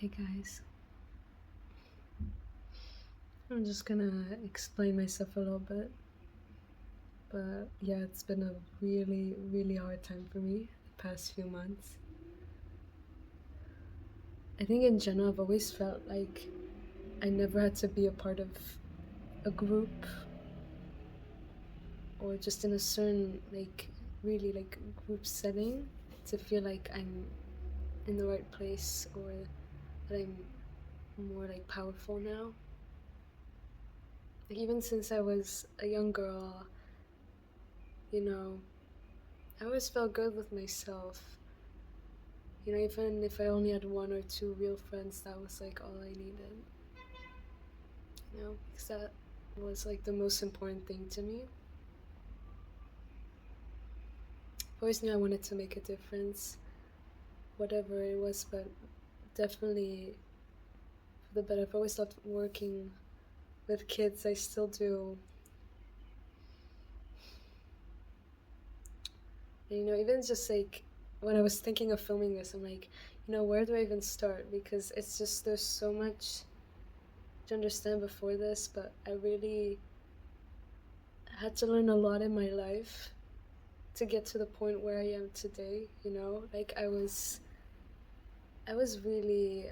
Hey guys, I'm just gonna explain myself a little bit, but yeah, it's been a really, really hard time for me the past few months. I think in general, I've always felt like I never had to be a part of a group or just in a certain, really group setting to feel like I'm in the right place or that I'm more like powerful now. Like, even since I was a young girl, you know, I always felt good with myself. Even if I only had one or two real friends, that was like all I needed. Because that was like the most important thing to me. I always knew I wanted to make a difference, whatever it was, but definitely for the better. I've always loved working with kids, I still do. And, even just like when I was thinking of filming this, I'm like, where do I even start? Because it's just, there's so much to understand before this, but I really had to learn a lot in my life to get to the point where I am today. Like I was really,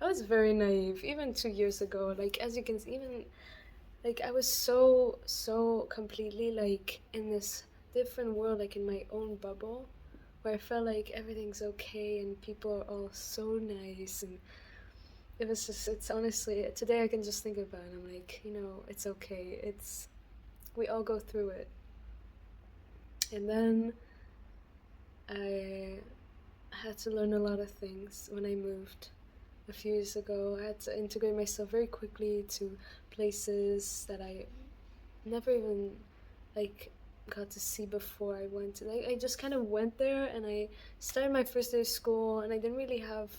I was very naive even 2 years ago. Like, as you can see, even like I was so completely like in this different world, like in my own bubble, where I felt like everything's okay and people are all so nice. And it was just, it's honestly, today I can just think about it and I'm like, it's okay. We all go through it. And then I had to learn a lot of things when I moved a few years ago. I had to integrate myself very quickly to places that I never even like got to see before I went. Like, I just kind of went there and I started my first day of school and I didn't really have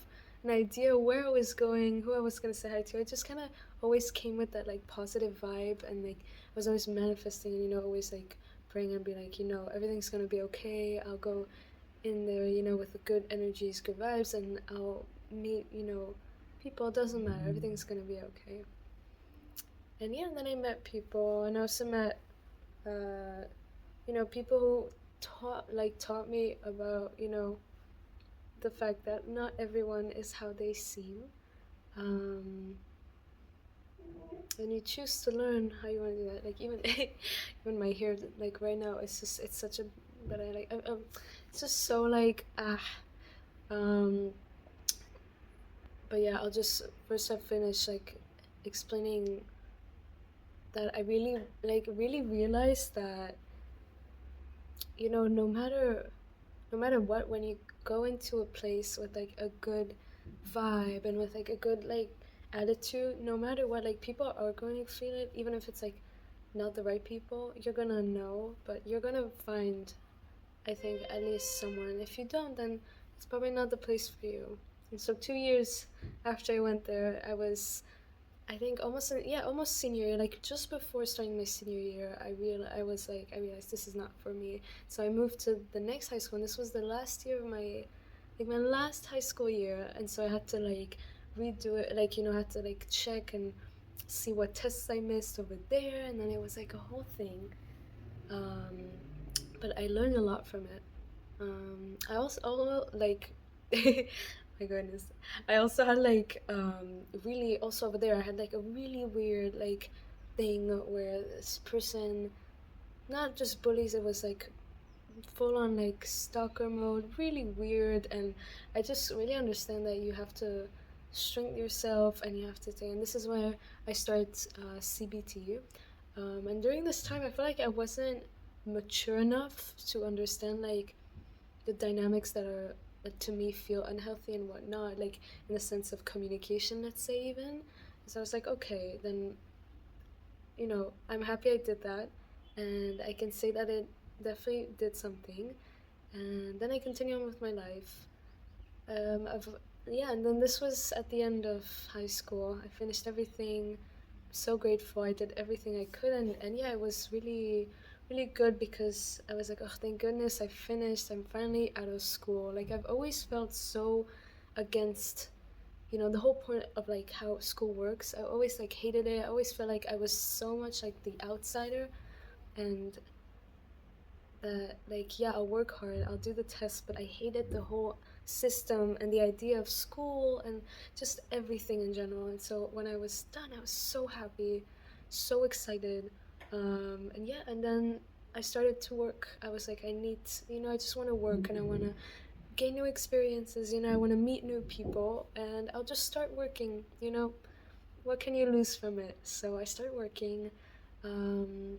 an idea where I was going, who I was gonna say hi to. I just kind of always came with that like positive vibe and like I was always manifesting and always like praying and be like, everything's gonna be okay. I'll go in there, with the good energies, good vibes, and I'll meet, people. It doesn't matter. Everything's gonna be okay. And yeah, and then I met people, and I also met, uh, people who taught me about, the fact that not everyone is how they seem. Um, and you choose to learn how you want to do that. Like even even my hair, like right now, it's such a, but I like it's just so like um but yeah, I'll just first have finish like explaining that I really realized that no matter what, when you go into a place with like a good vibe and with like a good like attitude, no matter what, like people are going to feel it, even if it's like not the right people. You're gonna know, but you're gonna find, I think, at least someone. If you don't, then it's probably not the place for you. And so 2 years after I went there, I think almost senior year. Like just before starting my senior year, I realized this is not for me. So I moved to the next high school, and this was the last year of my last high school year. And so I had to like redo it, like had to like check and see what tests I missed over there, and then it was like a whole thing. Um, but I learned a lot from it. I also like my goodness. I also had like really also over there I had like a really weird like thing where this person not just bullies, it was like full on like stalker mode, really weird. And I just really understand that you have to strengthen yourself and you have to think, and this is where I started CBT. And during this time I feel like I wasn't mature enough to understand like the dynamics that are to me feel unhealthy and whatnot, like in the sense of communication, let's say. Even so I was like, okay, then I'm happy I did that, and I can say that it definitely did something. And then I continue on with my life. I've Yeah, and then this was at the end of high school. I finished everything. So grateful. I did everything I could, and yeah, it was really, really good because I was like, oh, thank goodness I finished. I'm finally out of school. Like, I've always felt so against the whole point of like how school works. I always like hated it. I always felt like I was so much like the outsider, and that like, yeah, I'll work hard, I'll do the test, but I hated the whole system and the idea of school and just everything in general. And so when I was done, I was so happy, so excited. And yeah, and then I started to work. I was like, I need, I just want to work, and I want to gain new experiences, I want to meet new people, and I'll just start working. What can you lose from it? So I started working. Um,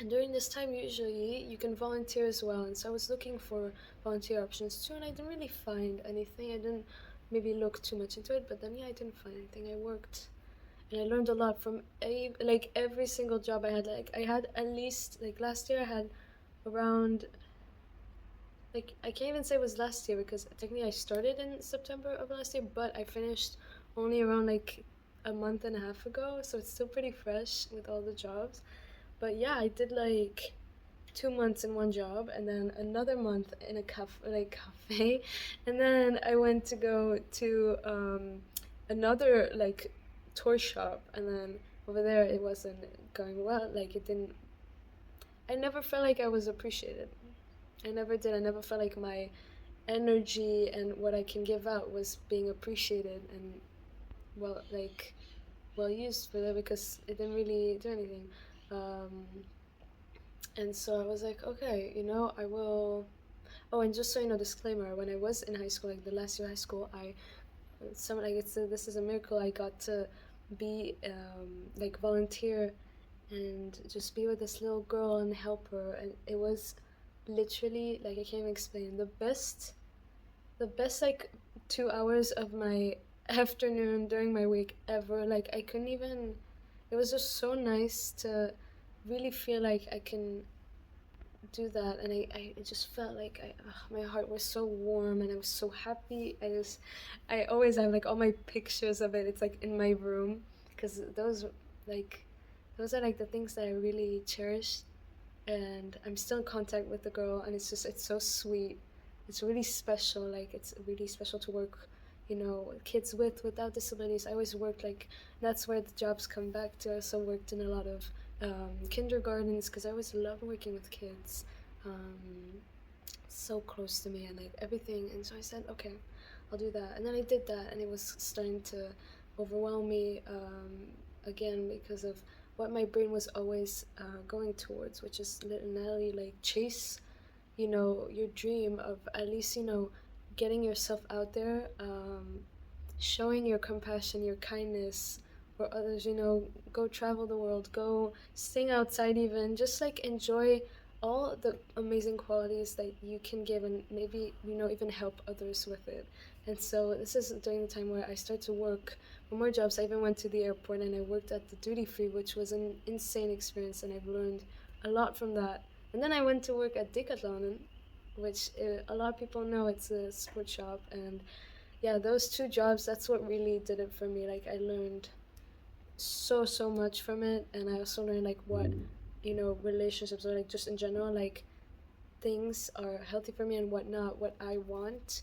and during this time, usually you can volunteer as well. And so I was looking for volunteer options too, and I didn't really find anything. I didn't maybe look too much into it, but then yeah, I didn't find anything. I worked, and I learned a lot from like every single job I had. Like I had at least like last year I had around, like, I can't even say it was last year because technically I started in September of last year, but I finished only around like a month and a half ago, so it's still pretty fresh with all the jobs. But yeah, I did like 2 months in one job, and then another month in a cafe, and then I went to go to another like toy shop, and then over there it wasn't going well. Like it didn't. I never felt like I was appreciated. I never did. I never felt like my energy and what I can give out was being appreciated and well, like, well used for that, because it didn't really do anything. Um, and so I was like, okay, I will. Oh, and just so you know, disclaimer: when I was in high school, like the last year of high school, this is a miracle. I got to be like volunteer and just be with this little girl and help her, and it was literally like I can't even explain the best like 2 hours of my afternoon during my week ever. Like I couldn't even. It was just so nice to really feel like I can do that, and I just felt like my heart was so warm, and I was so happy. I always have like all my pictures of it. It's like in my room, because like those are like the things that I really cherish, and I'm still in contact with the girl, and it's so sweet. It's really special. Like it's really special to work, with kids without disabilities. I always worked like that's where the jobs come back to. I also worked in a lot of kindergartens because I always loved working with kids. Um, so close to me and like everything. And so I said, okay, I'll do that. And then I did that, and it was starting to overwhelm me again because of what my brain was always going towards, which is literally like chase, your dream of at least, getting yourself out there, showing your compassion, your kindness for others, go travel the world, go sing outside, even just like enjoy all the amazing qualities that you can give, and maybe, even help others with it. And so this is during the time where I started to work for more jobs. I even went to the airport and I worked at the duty free, which was an insane experience, and I've learned a lot from that. And then I went to work at Decathlon, which a lot of people know it's a sports shop. And yeah, those two jobs, that's what really did it for me. Like I learned so much from it, and I also learned like what, relationships, or like just in general, like things are healthy for me and whatnot, what I want.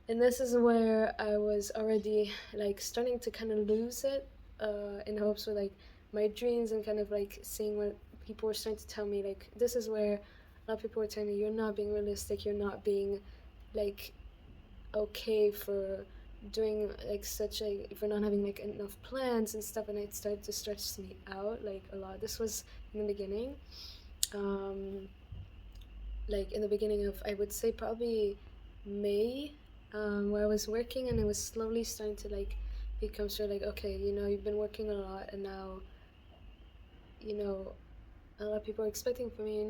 And this is where I was already like starting to kind of lose it, in hopes of like my dreams, and kind of like seeing what people were starting to tell me. Like this is where a lot of people were telling me, you're not being realistic, you're not being like okay for doing like such a, if you're not having like enough plans and stuff. And it started to stress me out like a lot. This was in the beginning, um like in the beginning of, I would say, probably May, where I was working, and it was slowly starting to like become sort of like, okay, you've been working a lot, and now, you know a lot of people are expecting from me,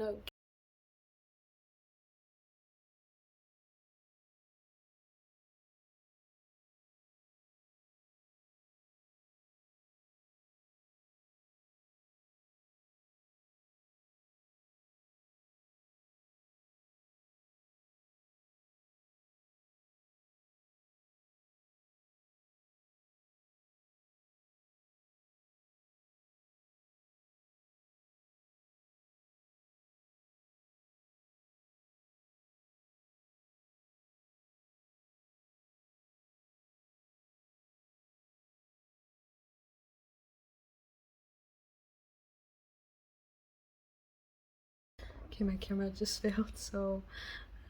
Okay, my camera just failed, so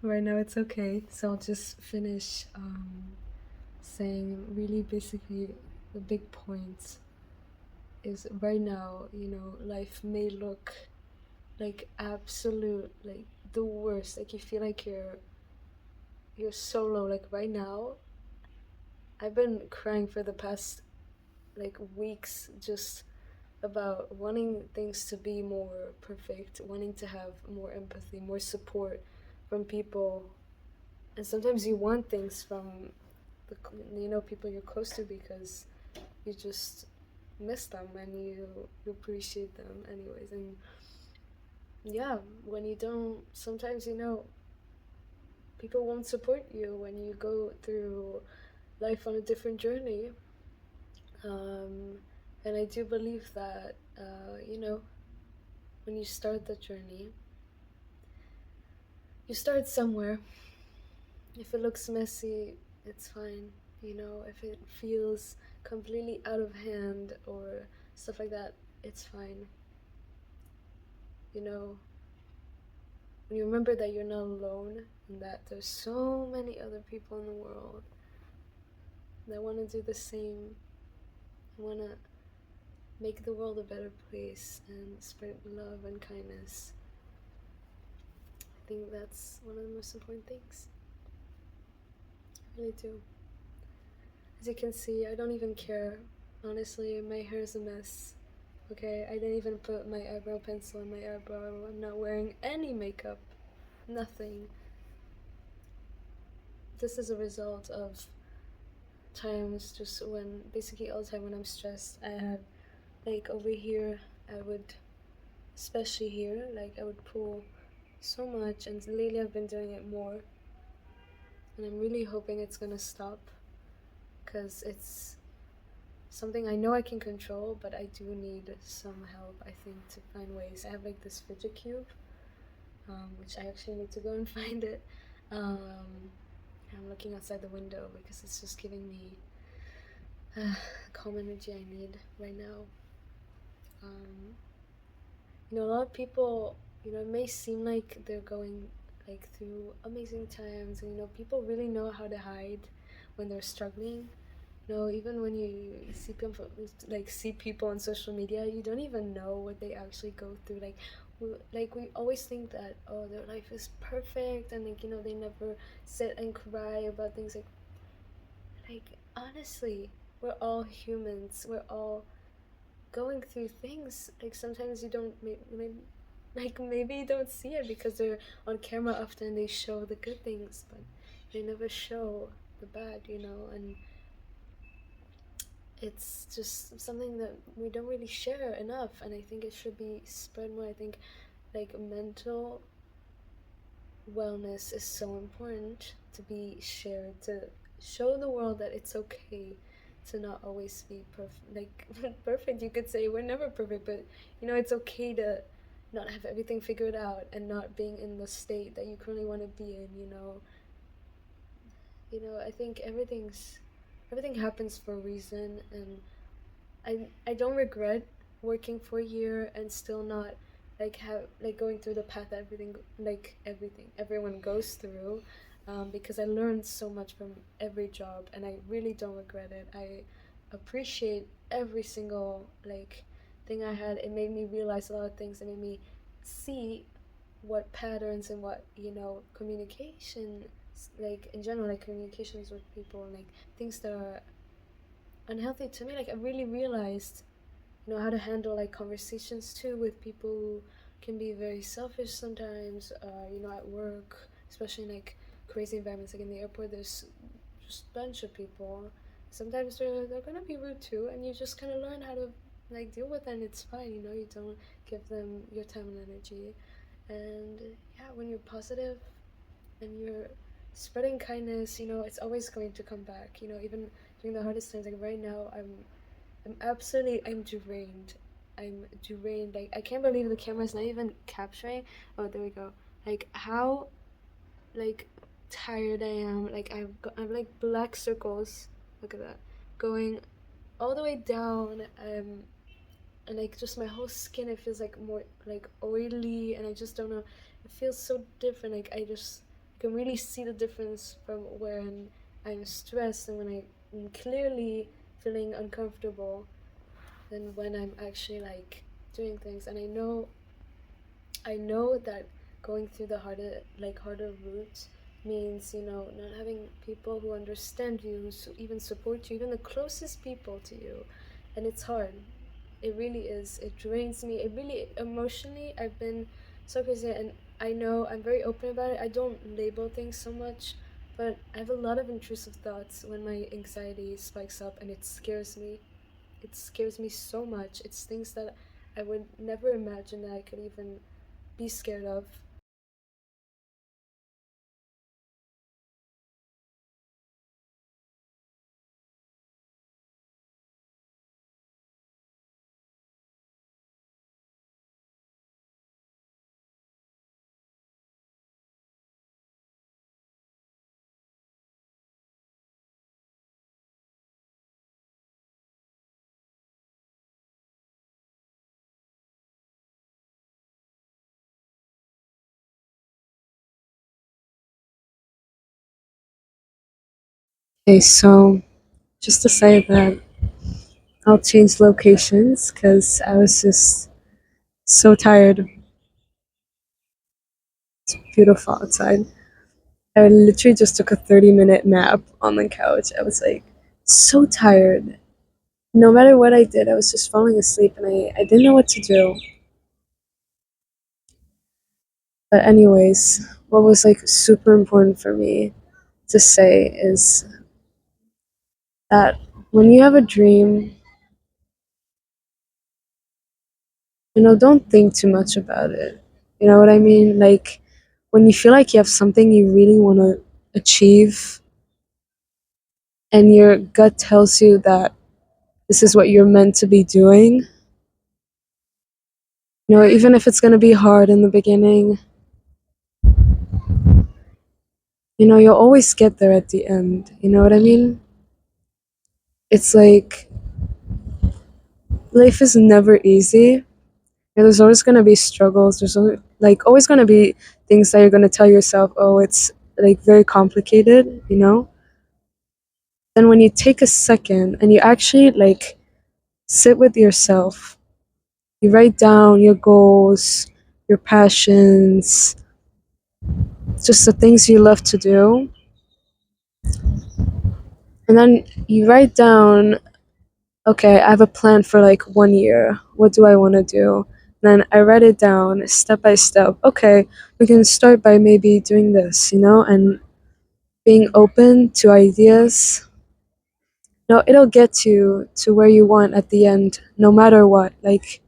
right now it's okay. So I'll just finish saying really basically the big point is right now, life may look like absolute, like the worst. Like you feel like you're solo. Like right now, I've been crying for the past like weeks just about wanting things to be more perfect, wanting to have more empathy, more support from people. And sometimes you want things from the people you're close to because you just miss them and you appreciate them anyways. And yeah, when you don't, sometimes people won't support you when you go through life on a different journey. Um, and I do believe that, when you start the journey, you start somewhere. If it looks messy, it's fine. If it feels completely out of hand or stuff like that, it's fine. You know, when you remember that you're not alone and that there's so many other people in the world that want to do the same, want to make the world a better place and spread love and kindness. I think that's one of the most important things. I really do. As you can see, I don't even care. Honestly, my hair is a mess. Okay, I didn't even put my eyebrow pencil in my eyebrow. I'm not wearing any makeup. Nothing. This is a result of times just when, basically all the time when I'm stressed, I have, like over here, I would, especially here, like I would pull so much, and lately I've been doing it more. And I'm really hoping it's gonna stop, because it's something I know I can control, but I do need some help, I think, to find ways. I have like this fidget cube, which I actually need to go and find it. I'm looking outside the window because it's just giving me calm energy I need right now. A lot of people, it may seem like they're going like through amazing times, and people really know how to hide when they're struggling. Even when you see people on social media, you don't even know what they actually go through. We always think that, oh, their life is perfect, and they never sit and cry about things like honestly, we're all humans. We're all going through things. Like sometimes you don't maybe you don't see it because they're on camera often. They show the good things, but they never show the bad. And it's just something that we don't really share enough, and I think it should be spread more. I think like mental wellness is so important to be shared, to show the world that it's okay to not always be perfect. Like perfect, you could say we're never perfect, but it's okay to not have everything figured out and not being in the state that you currently want to be in. I think everything happens for a reason, and I don't regret working for a year and still not have going through the path that everything everyone goes through, because I learned so much from every job, and I really don't regret it. I appreciate every single thing I had. It made me realize a lot of things. It made me see what patterns and what communication, in general, communications with people, and things that are unhealthy to me. I really realized how to handle conversations too with people who can be very selfish sometimes, at work, especially in crazy environments, in the airport. There's just a bunch of people. Sometimes they're gonna be rude too, and you just kind of learn how to deal with it, and it's fine. You don't give them your time and energy. And yeah, when you're positive and you're spreading kindness, it's always going to come back. Even during the hardest times, right now, I'm drained. I'm drained. I can't believe the camera's not even capturing. Oh, there we go. How like tired I am. I'm black circles. Look at that, going all the way down. And just my whole skin, it feels more oily, and I just don't know it feels so different. Like I just can really see the difference from when I'm stressed and when I'm clearly feeling uncomfortable than when I'm actually like doing things. And I know that going through the harder route means, not having people who understand you, who even support you, even the closest people to you. And it's hard. It really is. It drains me. It really, emotionally, I've been so crazy. And I know I'm very open about it. I don't label things so much, but I have a lot of intrusive thoughts when my anxiety spikes up, and it scares me. It scares me so much. It's things that I would never imagine that I could even be scared of. Okay, so just to say that I'll change locations because I was just so tired. It's beautiful outside. I literally just took a 30-minute nap on the couch. I was like so tired. No matter what I did, I was just falling asleep and I didn't know what to do. But, anyways, what was like super important for me to say is that when you have a dream, don't think too much about it. You know what I mean? Like, when you feel like you have something you really want to achieve, and your gut tells you that this is what you're meant to be doing, even if it's going to be hard in the beginning, you'll always get there at the end. You know what I mean? It's like life is never easy. There's always going to be struggles. There's always going to be things that you're going to tell yourself, oh, it's like very complicated. Then when you take a second and you actually like sit with yourself, you write down your goals, your passions, just the things you love to do, and then you write down, okay, I have a plan for like 1 year. What do I want to do? Then I write it down step by step. Okay, we can start by maybe doing this, and being open to ideas. No, it'll get you to where you want at the end, no matter what. Like,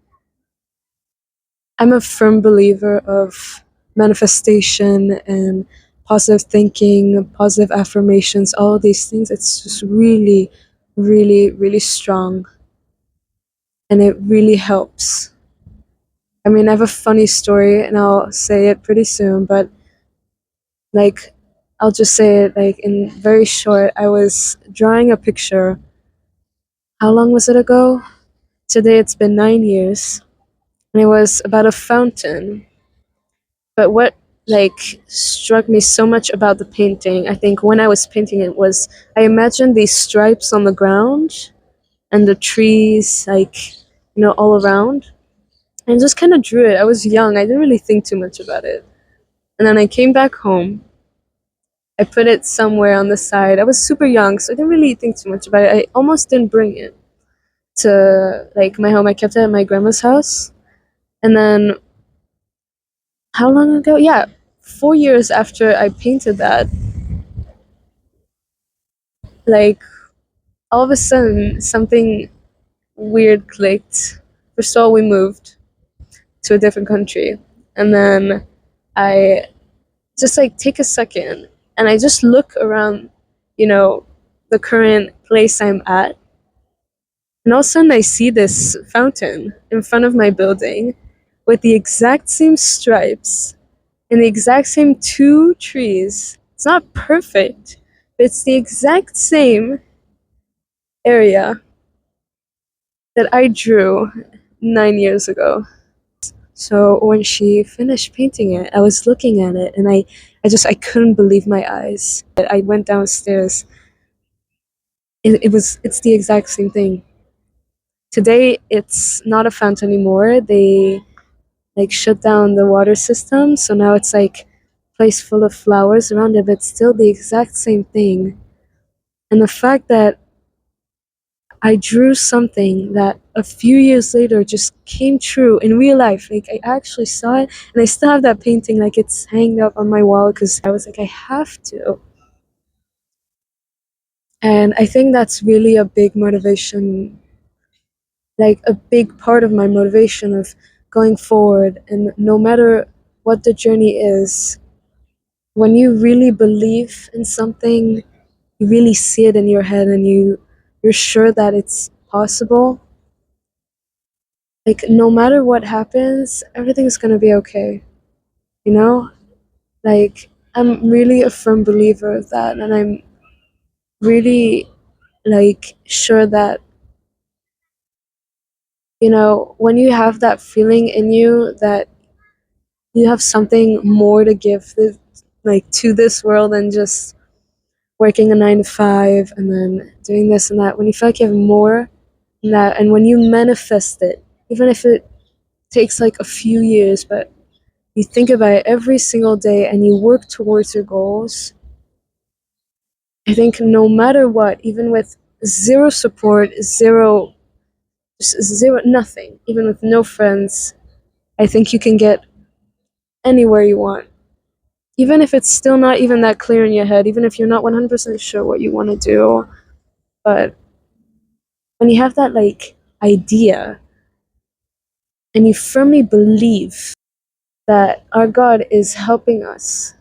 I'm a firm believer of manifestation and positive thinking, positive affirmations, all of these things. It's just really, really, really strong, and it really helps. I mean, I have a funny story and I'll say it pretty soon, but like, I'll just say it like in very short. I was drawing a picture. How long was it ago? Today it's been 9 years, and it was about a fountain. But what like struck me so much about the painting, I think when I was painting it, was I imagined these stripes on the ground and the trees, like, all around, and just kind of drew it. I was young, I didn't really think too much about it. And then I came back home. I put it somewhere on the side. I was super young, so I didn't really think too much about it. I almost didn't bring it to like my home. I kept it at my grandma's house. And then how long ago? Yeah, 4 years after I painted that, like all of a sudden something weird clicked. First of all, we moved to a different country, and then I just like take a second and I just look around, you know, the current place I'm at, and all of a sudden I see this fountain in front of my building with the exact same stripes and the exact same two trees. It's not perfect, but it's the exact same area that I drew 9 years ago. So when she finished painting it, I was looking at it and I couldn't believe my eyes. I went downstairs. It's the exact same thing. Today it's not a fountain anymore. They like shut down the water system, so now it's like a place full of flowers around it, but it's still the exact same thing. And the fact that I drew something that a few years later just came true in real life. Like I actually saw it, and I still have that painting. Like it's hanging up on my wall because I was like, I have to. And I think that's really a big motivation, like a big part of my motivation of going forward. And no matter what the journey is, when you really believe in something, you really see it in your head, and you're sure that it's possible. Like no matter what happens, everything's gonna be okay. You know, like I'm really a firm believer of that, and I'm really like sure that when you have that feeling in you that you have something more to give like to this world than just working a 9 to 5 and then doing this and that. When you feel like you have more than that, and when you manifest it, even if it takes like a few years, but you think about it every single day and you work towards your goals, I think no matter what, even with zero support, zero, nothing, even with no friends, I think you can get anywhere you want. Even if it's still not even that clear in your head, even if you're not 100% sure what you want to do, but when you have that like idea and you firmly believe that our God is helping us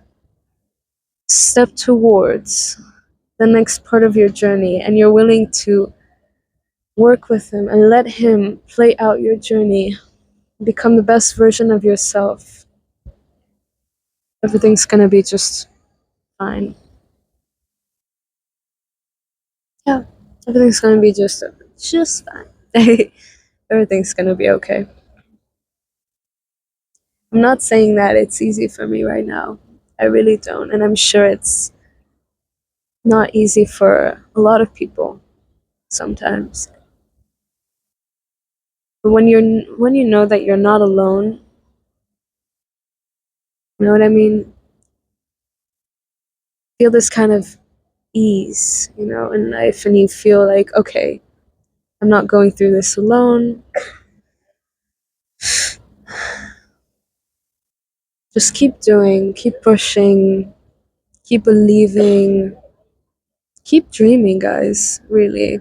step towards the next part of your journey, and you're willing to work with Him and let Him play out your journey, become the best version of yourself, everything's gonna be just fine. Yeah, everything's gonna be just fine. Everything's gonna be okay. I'm not saying that it's easy for me right now. I really don't, and I'm sure it's not easy for a lot of people sometimes. But when you know that you're not alone, you know what I mean? Feel this kind of ease, in life, and you feel like, okay, I'm not going through this alone. Just keep doing, keep pushing, keep believing, keep dreaming, guys, really.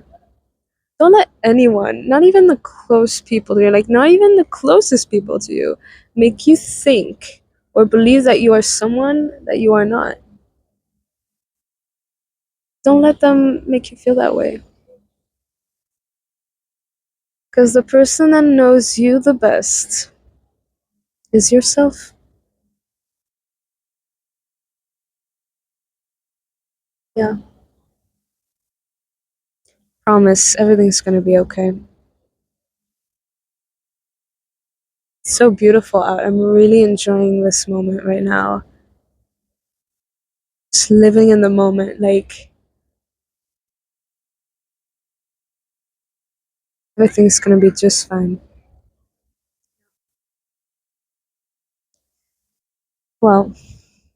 Don't let anyone, not even the close people to you, like not even the closest people to you, make you think or believe that you are someone that you are not. Don't let them make you feel that way. Because the person that knows you the best is yourself. Yeah. Promise, everything's gonna be okay. It's so beautiful out. I'm really enjoying this moment right now. Just living in the moment. Like, everything's gonna be just fine. Well,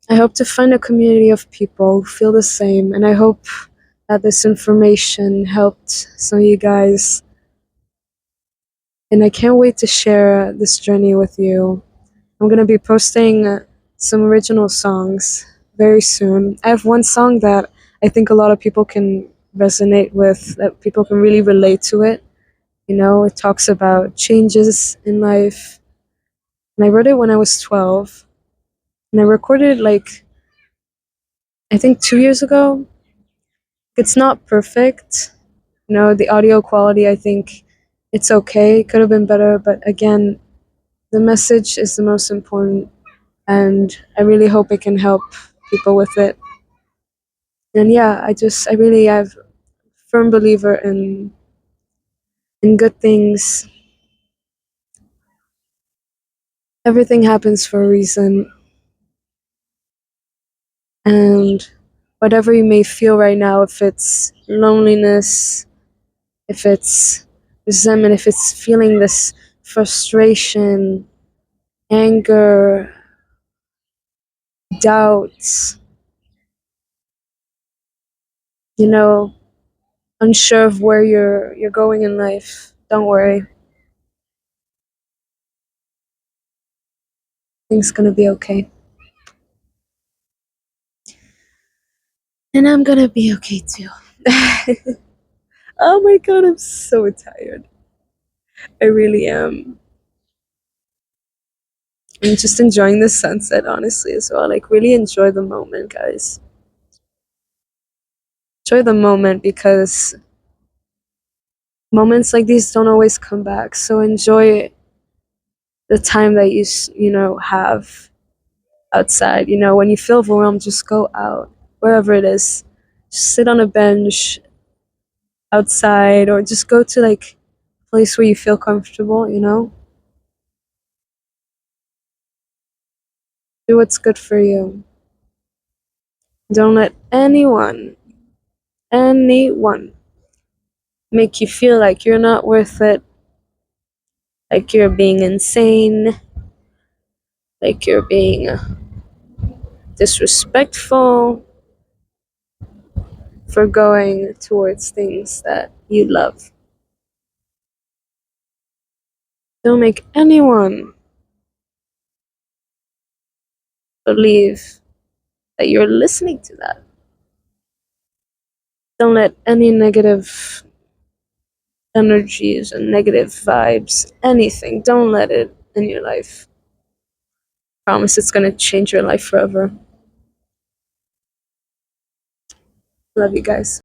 I hope to find a community of people who feel the same, and I hope that this information helped some of you guys. And I can't wait to share this journey with you. I'm gonna be posting some original songs very soon. I have one song that I think a lot of people can resonate with, that people can really relate to it. It talks about changes in life. And I wrote it when I was 12. And I recorded it like, I think 2 years ago. It's not perfect. The audio quality, I think it's okay. It could have been better. But again, the message is the most important. And I really hope it can help people with it. And yeah, I really have firm believer in good things. Everything happens for a reason, and whatever you may feel right now, if it's loneliness, if it's resentment, if it's feeling this frustration, anger, doubts, you know, unsure of where you're going in life, don't worry. Things gonna be okay. And I'm gonna be okay too. Oh my god, I'm so tired. I really am. I'm just enjoying the sunset, honestly, as well. Like, really enjoy the moment, guys. Enjoy the moment because moments like these don't always come back. So enjoy the time that you have outside. When you feel overwhelmed, just go out, wherever it is. Just sit on a bench outside or just go to like a place where you feel comfortable. Do what's good for you. Don't let anyone make you feel like you're not worth it, like you're being insane, like you're being disrespectful for going towards things that you love. Don't make anyone believe that you're listening to that. Don't let any negative energies and negative vibes, anything, don't let it in your life. Promise it's gonna change your life forever. Love you guys.